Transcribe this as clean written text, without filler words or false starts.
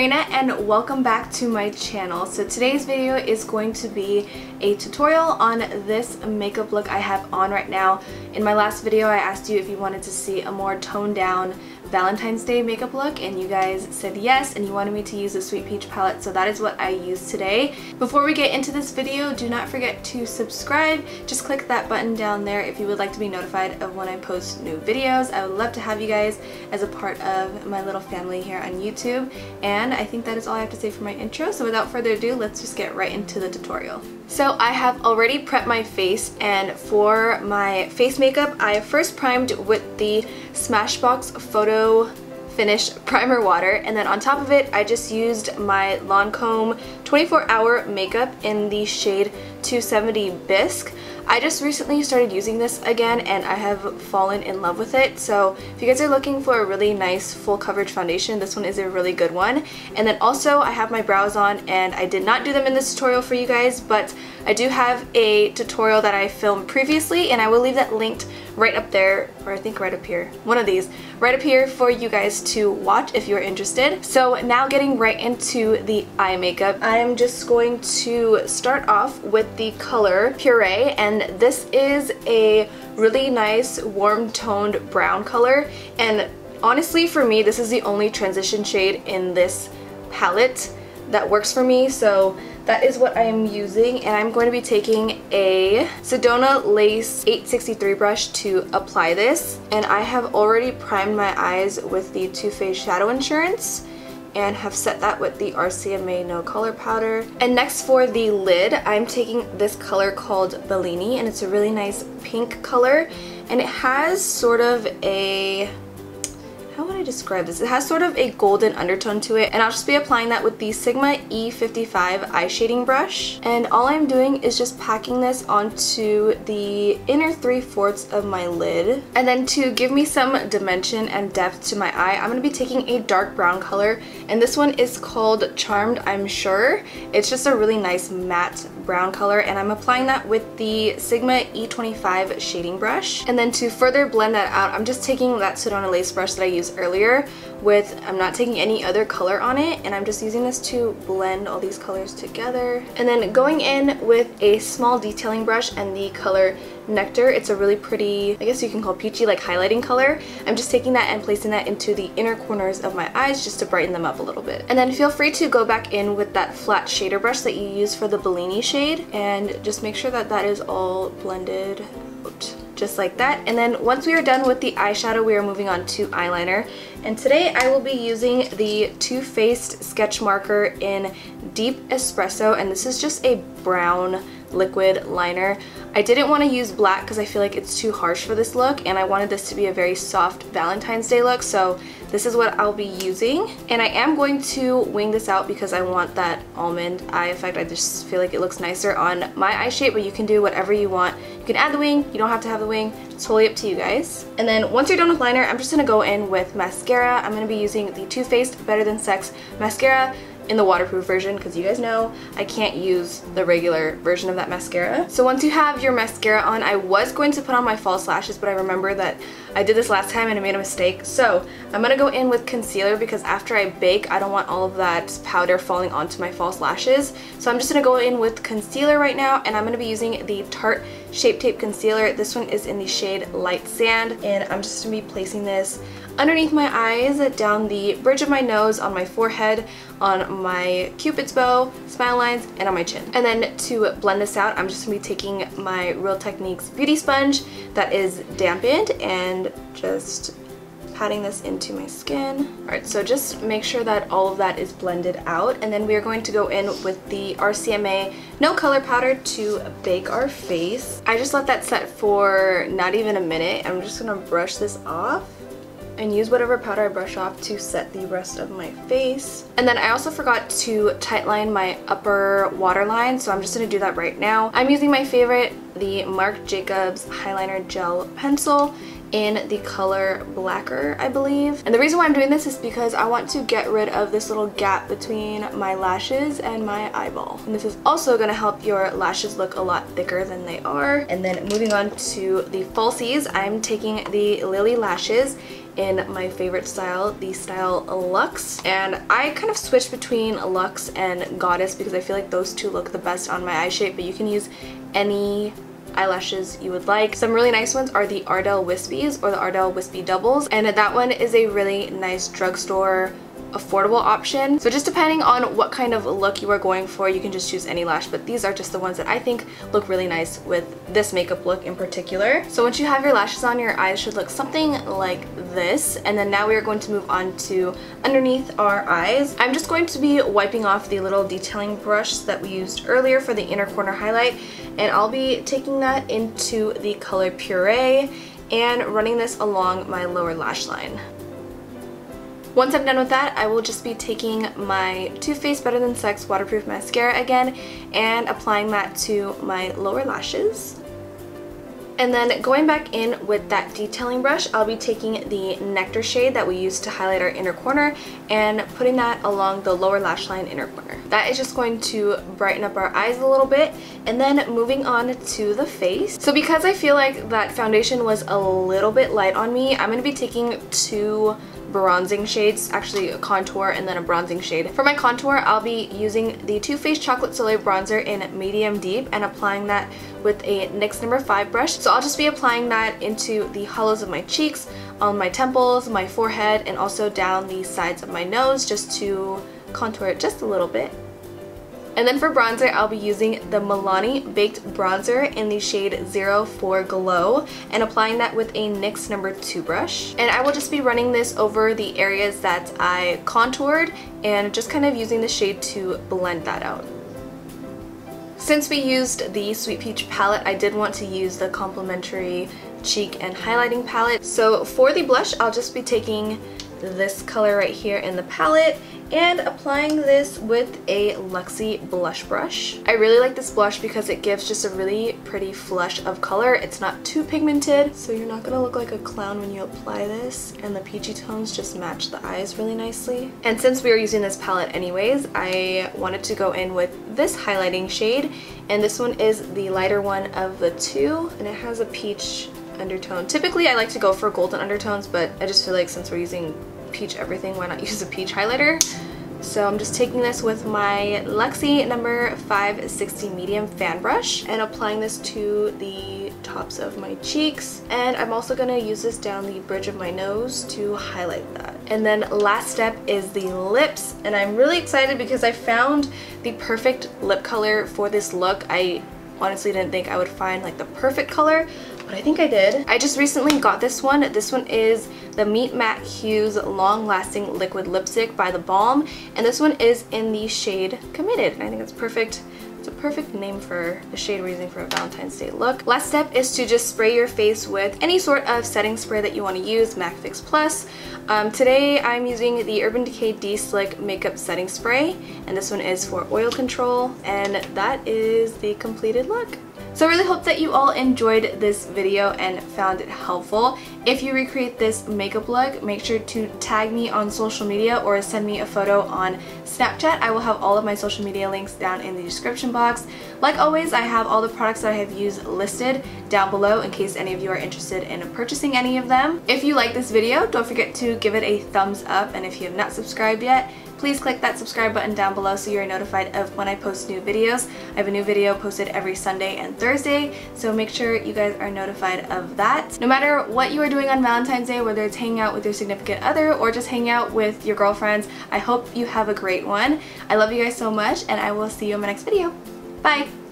Karina and welcome back to my channel. So today's video is going to be a tutorial on this makeup look I have on right now. In my last video I asked you if you wanted to see a more toned down Valentine's Day makeup look and you guys said yes and you wanted me to use the Sweet Peach palette, so that is what I used today. Before we get into this video, do not forget to subscribe. Just click that button down there if you would like to be notified of when I post new videos. I would love to have you guys as a part of my little family here on YouTube. And I think that is all I have to say for my intro, so without further ado, let's just get right into the tutorial. So I have already prepped my face, and for my face makeup I first primed with the Smashbox Photo Finish Primer Water, and then on top of it I just used my Lancome 24-hour makeup in the shade 270 Bisque. I just recently started using this again and I have fallen in love with it, so if you guys are looking for a really nice full coverage foundation, this one is a really good one. And then also I have my brows on, and I did not do them in this tutorial for you guys, but I do have a tutorial that I filmed previously and I will leave that linked right up there, or I think right up here, one of these, right up here for you guys to watch if you're interested. So now getting right into the eye makeup, I'm just going to start off with the color Puree, and this is a really nice warm toned brown color, and honestly for me this is the only transition shade in this palette that works for me, so that is what I am using. And I'm going to be taking a Sedona Lace 863 brush to apply this, and I have already primed my eyes with the Too Faced Shadow Insurance and have set that with the RCMA No Color Powder. And next for the lid, I'm taking this color called Bellini, and it's a really nice pink color, and it has sort of a, how would I describe this? It has sort of a golden undertone to it, and I'll just be applying that with the Sigma E55 eye shading brush. And all I'm doing is just packing this onto the inner 3/4 of my lid. And then to give me some dimension and depth to my eye, I'm going to be taking a dark brown color, and this one is called Charmed, I'm sure. It's just a really nice matte brown color, and I'm applying that with the Sigma E25 shading brush. And then to further blend that out, I'm just taking that Sedona Lace brush that I used earlier with, I'm not taking any other color on it, and I'm just using this to blend all these colors together. And then going in with a small detailing brush and the color Nectar, it's a really pretty, I guess you can call peachy, like highlighting color. I'm just taking that and placing that into the inner corners of my eyes just to brighten them up a little bit. And then feel free to go back in with that flat shader brush that you use for the Bellini shade and just make sure that that is all blended out, just like that. And then once we are done with the eyeshadow, we are moving on to eyeliner. And today I will be using the Too Faced Sketch Marker in Deep Espresso, and this is just a brown liquid liner. I didn't want to use black because I feel like it's too harsh for this look, and I wanted this to be a very soft Valentine's Day look, so this is what I'll be using. And I am going to wing this out because I want that almond eye effect. I just feel like it looks nicer on my eye shape, but you can do whatever you want. You can add the wing, you don't have to have the wing, it's totally up to you guys. And then once you're done with liner, I'm just going to go in with mascara. I'm going to be using the Too Faced Better Than Sex mascara in the waterproof version, because you guys know I can't use the regular version of that mascara. So once you have your mascara on, I was going to put on my false lashes, but I remember that I did this last time and I made a mistake. So I'm gonna go in with concealer because after I bake, I don't want all of that powder falling onto my false lashes. So I'm just gonna go in with concealer right now, and I'm gonna be using the Tarte Shape Tape Concealer. This one is in the shade Light Sand, and I'm just gonna be placing this underneath my eyes, down the bridge of my nose, on my forehead, on my cupid's bow, smile lines, and on my chin. And then to blend this out, I'm just going to be taking my Real Techniques beauty sponge that is dampened and just patting this into my skin. Alright, so just make sure that all of that is blended out, and then we are going to go in with the RCMA No Color Powder to bake our face. I just let that set for not even a minute. I'm just going to brush this off and use whatever powder I brush off to set the rest of my face. And then I also forgot to tightline my upper waterline, so I'm just going to do that right now. I'm using my favorite, the Marc Jacobs Highliner Gel Pencil in the color Blacker, I believe. And the reason why I'm doing this is because I want to get rid of this little gap between my lashes and my eyeball. And this is also going to help your lashes look a lot thicker than they are. And then moving on to the falsies, I'm taking the Lilly lashes in my favorite style, the style Luxe. And I kind of switched between Luxe and Goddess because I feel like those two look the best on my eye shape, but you can use any eyelashes you would like. Some really nice ones are the Ardell Wispies or the Ardell Wispy Doubles, and that one is a really nice drugstore affordable option. So just depending on what kind of look you are going for, you can just choose any lash, but these are just the ones that I think look really nice with this makeup look in particular. So once you have your lashes on, your eyes should look something like this. And then now we are going to move on to underneath our eyes. I'm just going to be wiping off the little detailing brush that we used earlier for the inner corner highlight, and I'll be taking that into the color Puree and running this along my lower lash line. Once I'm done with that, I will just be taking my Too Faced Better Than Sex waterproof mascara again and applying that to my lower lashes. And then going back in with that detailing brush, I'll be taking the Nectar shade that we used to highlight our inner corner and putting that along the lower lash line inner corner. That is just going to brighten up our eyes a little bit. And then moving on to the face. So because I feel like that foundation was a little bit light on me, I'm going to be taking two bronzing shades, actually a contour and then a bronzing shade. For my contour, I'll be using the Too Faced Chocolate Soleil bronzer in medium deep and applying that with a NYX No. 5 brush. So I'll just be applying that into the hollows of my cheeks, on my temples, my forehead, and also down the sides of my nose just to contour it just a little bit. And then for bronzer, I'll be using the Milani Baked Bronzer in the shade 04 Glow and applying that with a NYX No. 2 brush. And I will just be running this over the areas that I contoured and just kind of using the shade to blend that out. Since we used the Sweet Peach palette, I did want to use the complimentary cheek and highlighting palette. So for the blush, I'll just be taking this color right here in the palette and applying this with a Luxe blush brush. I really like this blush because it gives just a really pretty flush of color. It's not too pigmented, so you're not gonna look like a clown when you apply this, and the peachy tones just match the eyes really nicely. And since we were using this palette anyways, I wanted to go in with this highlighting shade, and this one is the lighter one of the two, and it has a peach undertone. Typically I like to go for golden undertones, but I just feel like since we're using peach everything, why not use a peach highlighter? So I'm just taking this with my Luxe No. 560 medium fan brush and applying this to the tops of my cheeks, and I'm also going to use this down the bridge of my nose to highlight that. And then last step is the lips, and I'm really excited because I found the perfect lip color for this look. I honestly didn't think I would find like the perfect color, but I think I did. I just recently got this one. This one is the Meet Matte Hues Long Lasting Liquid Lipstick by the Balm, and this one is in the shade Committed, and I think it's perfect. It's a perfect name for the shade we're using for a Valentine's Day look. Last step is to just spray your face with any sort of setting spray that you want to use, MAC Fix Plus. Today I'm using the Urban Decay De-Slick Makeup Setting Spray, and this one is for oil control, and that is the completed look. So I really hope that you all enjoyed this video and found it helpful. If you recreate this makeup look, make sure to tag me on social media or send me a photo on Snapchat. I will have all of my social media links down in the description box. Like always, I have all the products that I have used listed down below in case any of you are interested in purchasing any of them. If you like this video, don't forget to give it a thumbs up, and if you have not subscribed yet, please click that subscribe button down below so you're notified of when I post new videos. I have a new video posted every Sunday and Thursday, so make sure you guys are notified of that. No matter what you are doing on Valentine's Day, whether it's hanging out with your significant other or just hanging out with your girlfriends, I hope you have a great one. I love you guys so much, and I will see you in my next video. Bye!